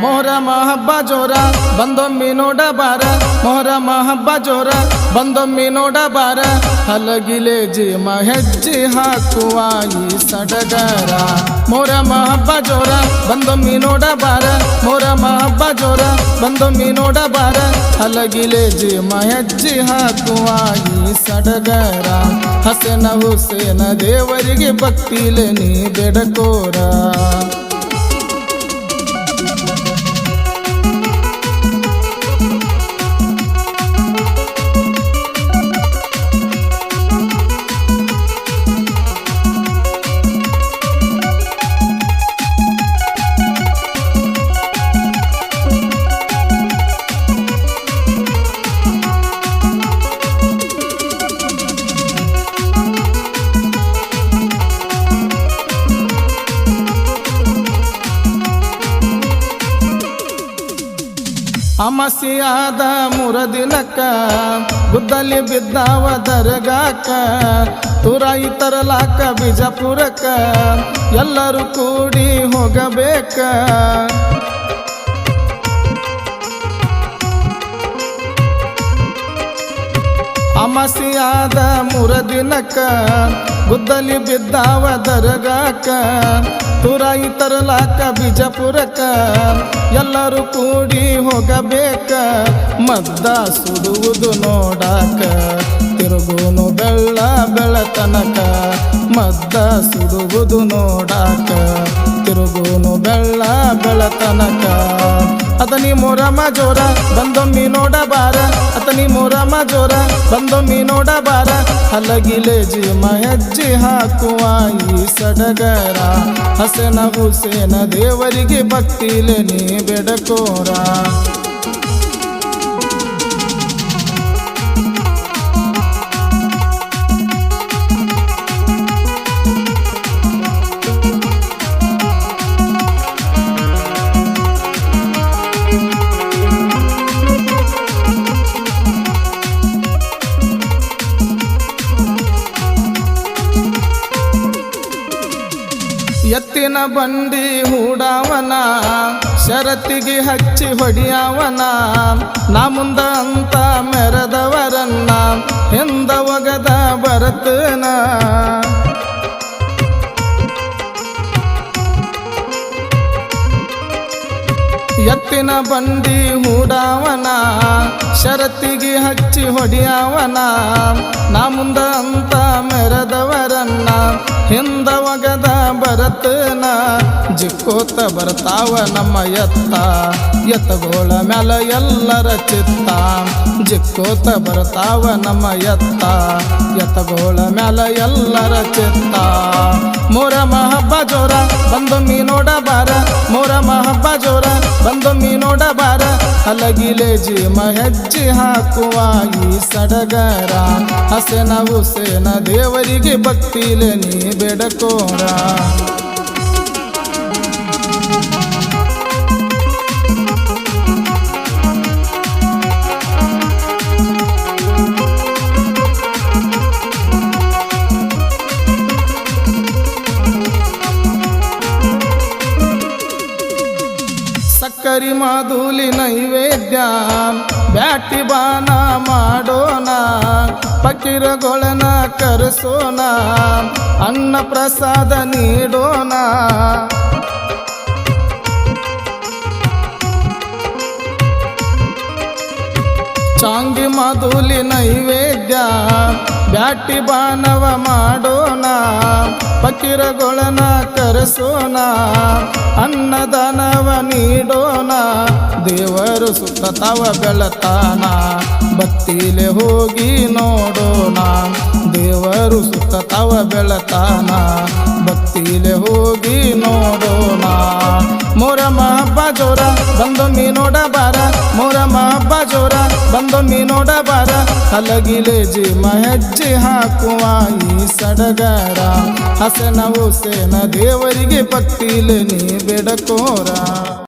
ಮೊಹರಮ ಹಬ್ಬ ಜೋರ ಬಂದೊಮ್ಮೆ ನೋಡಬಾರ ಮೊಹರಮ ಹಬ್ಬ ಜೋರ ಬಂದೊಮ್ಮೆ ನೋಡಬಾರ ಹಲಗಿಲೆ ಜೀಮ ಹೆಜ್ಜೆ ಹಾಕುವ ಈ ಸಡಗರ ಮೊಹರಮ ಹಬ್ಬ ಜೋರ ಬಂದೊಮ್ಮೆ ನೋಡಬಾರ ಮೊಹರಮ ಹಬ್ಬ ಜೋರ ಬಂದೊಮ್ಮೆ ನೋಡಬಾರ ಹಲಗಿಲೆ ಜೀಮ ಹೆಜ್ಜೆ ಹಾಕುವ ಈ ಸಡಗರ ಹಸನ ಹುಸೇನ ದೇವರಿಗೆ ಭಕ್ತಿಲೆ ನೀ ಬೆಡಕೋರ ಅಮಸಿಯಾದ ಮುರದಿನಕ್ಕ ಗುದ್ದಲಿ ಬಿದ್ದಾವ ದರ್ಗಾಕ ತುರಾಯಿ ತರಲಾಕ ಬಿಜಾಪುರಕ್ಕ ಎಲ್ಲರೂ ಕೂಡಿ ಹೋಗಬೇಕ ಅಮಸಿಯಾದ ಮುರದಿನಕ್ಕ ಗುದ್ದಲಿ ಬಿದ್ದಾವ ದರ್ಗಾಕ ತುರಾಯಿ ತರಲಾಕ ಬಿಜಾಪುರಕ್ಕ ಎಲ್ಲರೂ ಕೂಡಿ ಹೋಗಬೇಕ ಮದ್ದ ಸುಡುವುದು ನೋಡಾಕ ತಿರುಗುನು ಬೆಳ್ಳ ಬೆಳತನಕ ಮದ್ದ ಸುಡುವುದು ನೋಡಾಕ ತಿರುಗುನು ಬೆಳ್ಳ ಬೆಳತನಕ ಅತನಿ ಮೊಹರಮ ಜೋರ ಬಂದೊಮ್ಮೆ ನೋಡಬಾರ ಅತನಿ ಮೊಹರಮ ಜೋರ ಬಂದೊಮ್ಮೆ ನೋಡಬಾರ ಹಲಗಿಲೆ ಜೀಮ ಹೆಜ್ಜೆ ಹಾಕುವ ಈ ಸಡಗರ ಹಸನ ಹುಸೇನ ದೇವರಿಗೆ ಭಕ್ತಿಲೆ ನೀ ಬೆಡಕೋರ ಎತ್ತಿನ ಬಂಡಿ ಹೂಡಾವನ ಶರತ್ತಿಗೆ ಹಚ್ಚಿ ಹೊಡಿಯಾವನ ನಾ ಮುಂದ ಅಂತ ಮೆರೆದವರನ್ನ ಹಿಂದ ಒಗದ ಬರತನ ಎತ್ತಿನ ಬಂಡಿ ಹೂಡಾವನ ಶರತ್ತಿಗೆ ಹಚ್ಚಿ ಹೊಡಿಯಾವನ ನಾ ಮುಂದ ಅಂತ ಮೆರೆದವರನ್ನ ಹಿಂದ ಒಗದ ಬರತನ ಜಿಕ್ಕೋತ ಬರ್ತಾವ ನಮ್ಮ ಎತ್ತಗೋಳ ಮ್ಯಾಲ ಎಲ್ಲರ ಚಿತ್ತ ಜಿಕ್ಕೋತ ಬರ್ತಾವ ನಮ್ಮ ಎತ್ತಗೋಳ ಮ್ಯಾಲ ಎಲ್ಲರ ಚಿತ್ತ ಮೊಹರಮ ಹಬ್ಬ ಜೋರ ಬಂದೊಮ್ಮೆ ನೋಡಬಾರ ಮೊಹರಮ ಹಬ್ಬ ಜೋರ ಬಂದೊಮ್ಮೆ ನೋಡಬಾರ ಹಲಗಿಲೆ ಜೀಮ ಹೆಜ್ಜೆ ಹಾಕುವ ಈ ಸಡಗರ ಹಸನ ಹುಸೇನ ದೇವರಿಗೆ ಭಕ್ತಿಲೆ ನೀ ಬೆಡಕೋರ ಸಕ್ಕರಿ ಮಾಧುಲಿ ನೈವೇದ್ಯ ಬ್ಯಾಟಿ ಬಾನ ಮಾಡೋಣ ಫಕೀರಗೊಳನ ಕರೆಸೋಣ ಅನ್ನ ಪ್ರಸಾದ ನೀಡೋಣ ಚಾಂಗಿ ಮಾಧುಲಿ ನೈವೇದ್ಯ ಬ್ಯಾಟಿ ಬಾನವ ಮಾಡೋಣ ಫಕೀರಗೊಳನ ಕರೆಸೋಣ ಅನ್ನದಾನವ ನೀಡೋಣ ದೇವರು ಸುತ್ತತವ ಬೆಳತಾನ ಭಕ್ತಿಲೆ ಹೋಗಿ ನೋಡೋಣ ದೇವರು ಸುತ್ತತವ ಬೆಳತಾನ ಭಕ್ತಿಲೆ ಹೋಗಿ ನೋಡೋಣ ಮೊಹರಮ ಹಬ್ಬ ಜೋರ ಬಂದೊಮ್ಮೆ ನೋಡಬಾರ ಮೊಹರಮ ಹಬ್ಬ ಜೋರ ಬಂದೊಮ್ಮೆ ನೋಡಬಾರ ಹಲಗಿಲೆ ಜೀಮ ಹೆಜ್ಜೆ ಹಾಕುವ ಈ ಸಡಗರ ಹಸನ ಹುಸೇನ ದೇವರಿಗೆ ಭಕ್ತಿಲೆ ನೀ ಬೆಡಕೋರ